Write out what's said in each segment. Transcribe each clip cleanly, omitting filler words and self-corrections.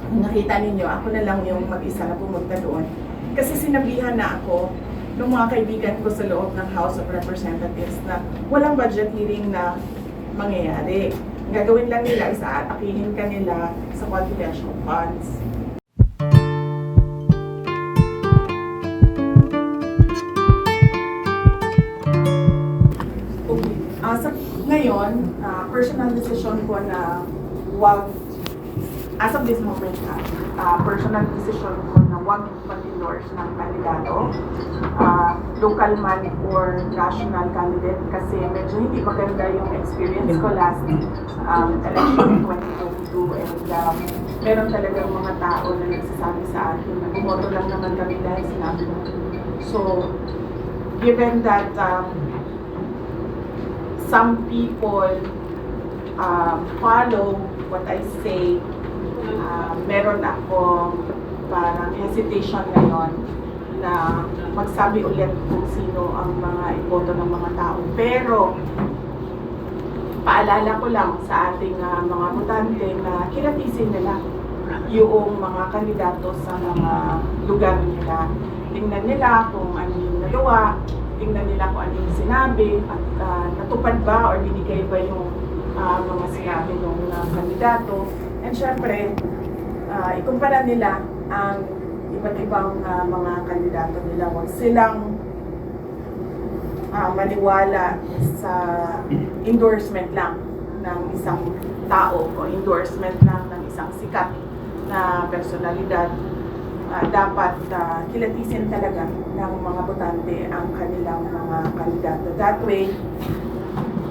nakita ninyo, ako na lang yung mag-isa na pumunta doon. Kasi sinabihan na ako ng mga kaibigan ko sa loob ng House of Representatives na walang budget hearing na mangyayari. Ang gagawin lang nila is aatakihin ka nila sa confidential funds. Sa ngayon, personal decision ko na wag, as of this moment, personal decision ko na wag mag-endorse ng kandidato, local man or national candidate, kasi medyo hindi maganda yung experience ko last election 2022, and meron talagang mga tao na nagsasabi sa akin na bumoto lang naman kami dahil sinabi mo. So, given that some people follow what I say, meron akong parang hesitation ngayon na magsabi ulit kung sino ang mga iboto ng mga tao. Pero, paalala ko lang sa ating mga botante na kilatisin nila yung mga kandidato sa mga lugar nila. Tingnan nila kung ano yung nagawa, tingnan nila kung ano yung sinabi, at natupad ba or binigay ba yung mga sinabi ng kandidato. And syempre, ikumpara nila ang iba't ibang mga kandidato nila. Huwag silang maniwala sa endorsement lang ng isang tao o endorsement lang ng isang sikat na personalidad. Dapat kilatisin talaga ng mga botante ang kanilang mga kandidato. That way,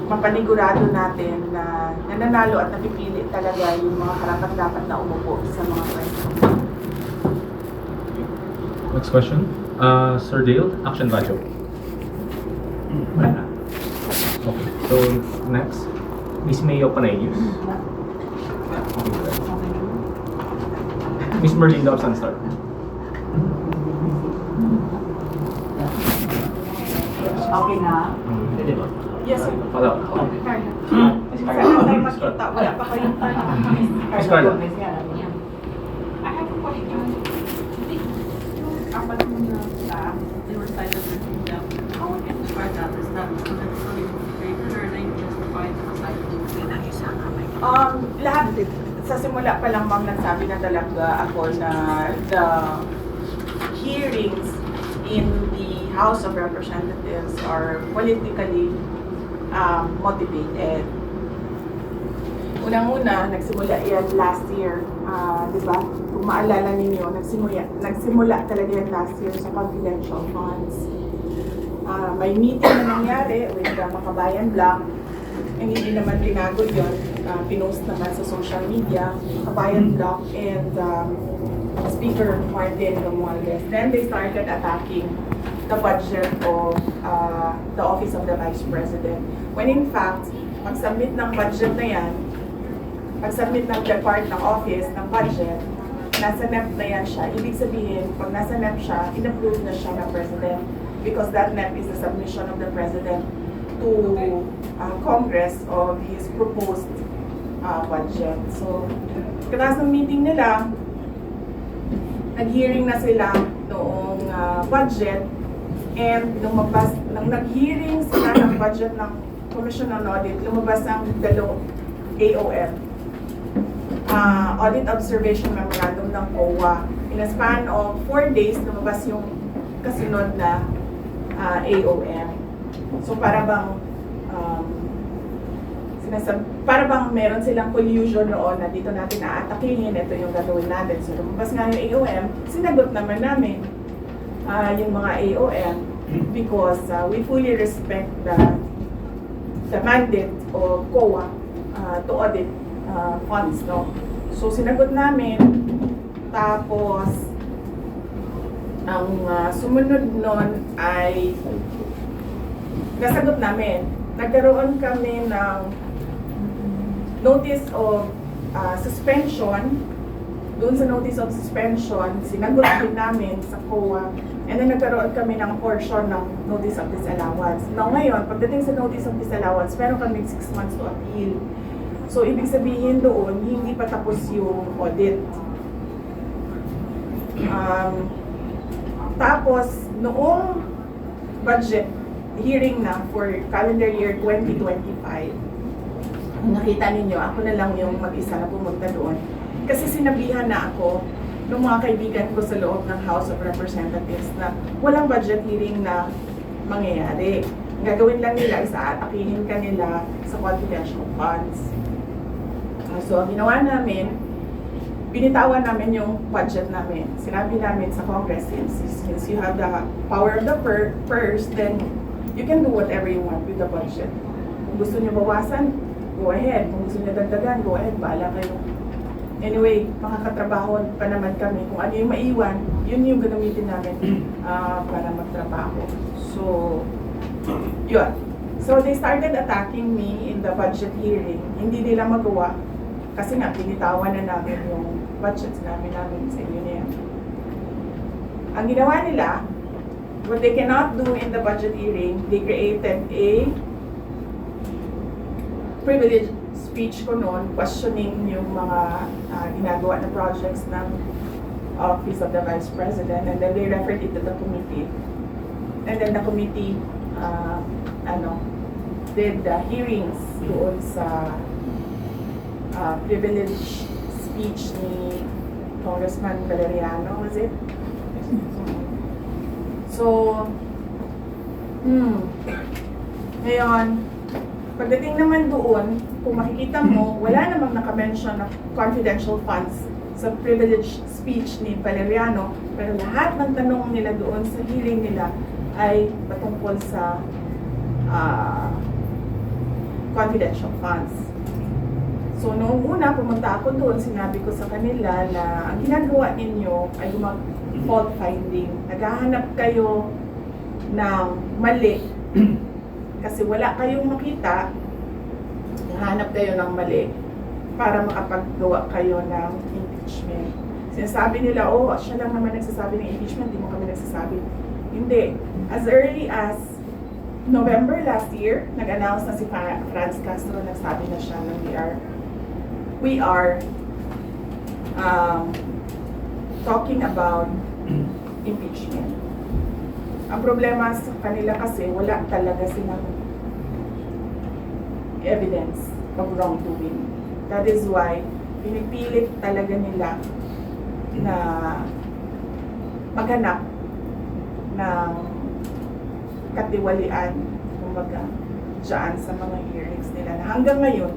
mapanigurado natin na nananalo at napipili talaga yung mga karapat-dapat na umupo sa mga pwesto. Next question. Sir Dale, Action Badjo. Okay. So, next, Miss Mayo Panayus. Miss Merlinda of Sunstar. Okay na? Pwede ba? Yes, sir. Follow. Sana tayo makita. Wala pa kayong tanong. Miss Carla. I have a question. Apat mo na staff, they were cited with them. How would you describe that? Is that politically motivated or they justified the citing? Lahat, sa simula pa lang ma'am nagsabi na talaga ako na the hearings in the House of Representatives are politically motivated. Unang-una, nagsimula yan last year, di ba? Kung maalala ninyo, nagsimula talaga yan last year sa confidential funds. May meeting na nangyari with the Makabayan Block, and hindi naman tinago yun, pinost naman sa social media, Makabayan Block and Speaker Martin Romualdez. Then they started attacking the budget of the Office of the Vice President. When in fact, pag-submit ng budget na yan, pag-submit ng Department ng Office ng budget, nasa NEP na yan siya. Ibig sabihin, pag nasa NEP siya, in-approve na siya ng President because that NEP is the submission of the President to Congress of his proposed budget. So, pagkatapos ng meeting nila, nag-hearing na sila noong budget, and nung nag-hearing sila ng budget ng Commission on Audit, lumabas ang dalawang AOM, Audit Observation Memorandum ng COA. In a span of 4 days, lumabas yung kasunod na AOM. So para bang meron silang collusion noon na dito natin aatakihin, ito yung gagawin natin. So lumabas nga yung AOM, sinagot naman namin yung mga AOM because we fully respect the mandate of COA to audit funds, no? So sinagot namin, tapos ang sumunod nun ay nasagot namin. Nagkaroon kami ng notice of suspension. Doon sa notice of suspension, sinagot din namin sa COA, and then nagkaroon kami ng portion ng notice of disallowance. Now ngayon, pagdating sa notice of disallowance, meron kami 6 months to appeal. So ibig sabihin doon, hindi pa tapos yung audit. Tapos, noong budget hearing na for calendar year 2025, nakita ninyo, ako na lang yung mag-isa na pumunta doon. Kasi sinabihan na ako ng mga kaibigan ko sa loob ng House of Representatives na walang budget hearing na mangyayari. Ang gagawin lang nila is aatakihin ka nila sa confidential funds. So, ang ginawa namin, binitawan namin yung budget namin. Sinabi namin sa Congress, since you have the power of the purse, then you can do whatever you want with the budget. Kung gusto niyo bawasan, go ahead. Kung gusto niyo dagdagan, go ahead. Bahala kayo. Anyway, makakatrabaho pa naman kami. Kung ano yung maiwan, yun yung gagamitin namin para magtrabaho. So, yun. So, they started attacking me in the budget hearing. Hindi nila magawa. Kasi nga, pinitawan na namin yung budgets namin sa inyo na yan. Ang ginawa nila, what they cannot do in the budget hearing, they created a privilege speech ko noon, questioning yung mga ginagawa na projects ng Office of the Vice President, and then they referred it to the committee. And then the committee did the hearings doon sa privilege speech ni Congressman Valeriano, was it? So, ngayon, pagdating naman doon, kung makikita mo, wala namang nakamention na confidential funds sa privilege speech ni Valeriano, pero lahat ng tanong nila doon sa hearing nila ay patungkol sa confidential funds. So, noong una, pumunta ako doon, sinabi ko sa kanila na ang ginagawa ninyo ay fault finding. Naghahanap kayo ng mali kasi wala kayong makita, naghahanap kayo ng mali para makapaggawa kayo ng impeachment. Sinasabi nila, oh, siya lang naman nagsasabi ng impeachment, di mo kami nagsasabi. Hindi. As early as November last year, nag-announce na si Franz Castro, nagsabi na siya na we are talking about impeachment. Ang problema sa kanila kasi wala talaga silang evidence of wrongdoing. That is why pinipilit talaga nila na maghanap ng katiwalian, kumbaga, dyan sa mga hearings nila na hanggang ngayon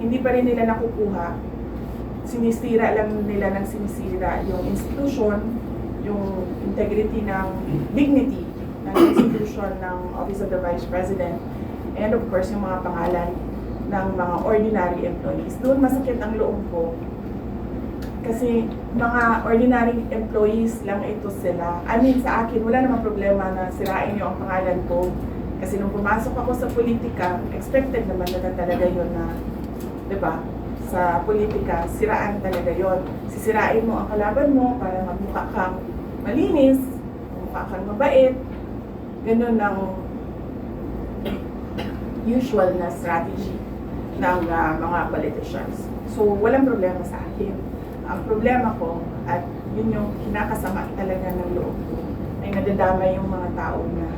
hindi pa rin nila nakukuha. Sinisira lang nila ng sinisira yung institution, yung integrity ng dignity ng institution ng Office of the Vice President, and of course yung mga pangalan ng mga ordinary employees. Doon masakit ang loob ko kasi mga ordinary employees lang ito sila. I mean, sa akin, wala namang problema na sirain yung ang pangalan ko kasi nung pumasok ako sa politika, expected naman na talaga yun na, diba? Sa politika, siraan talaga yon. Sisirain mo ang kalaban mo para magmukha kang malinis, magmukha kang mabait. Ganun ang usual na strategy ng mga politicians. So, walang problema sa akin. Ang problema ko, at yun yung kinakasama talaga ng loob ko, ay nadadamay yung mga tao na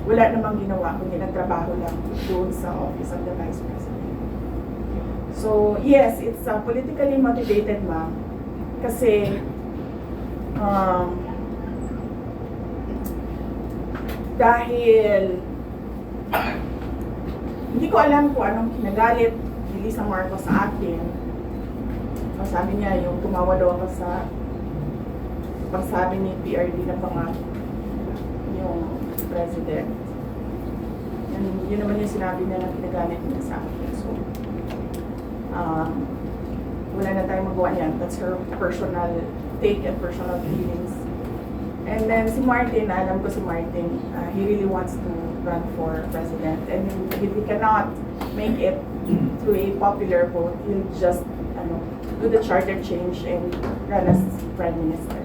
wala namang ginawa kundi nagtrabaho lang doon sa Office of the Vice President. So, yes, it's politically motivated, ma'am. Kasi, dahil hindi ko alam kung anong kinagalit ni Lisa Marcos sa akin. Sabi niya, yung tumawa daw ako sa pagsabi ni PRD na pangat yung president. Yun naman yung sinabi niya na kinagalit niya sa akin. So, wala na tayong magawa niyan. That's her personal take and personal feelings. And then si Martin, alam ko si Martin, he really wants to run for president. And if he cannot make it through a popular vote, he'll just do the charter change and run as prime minister.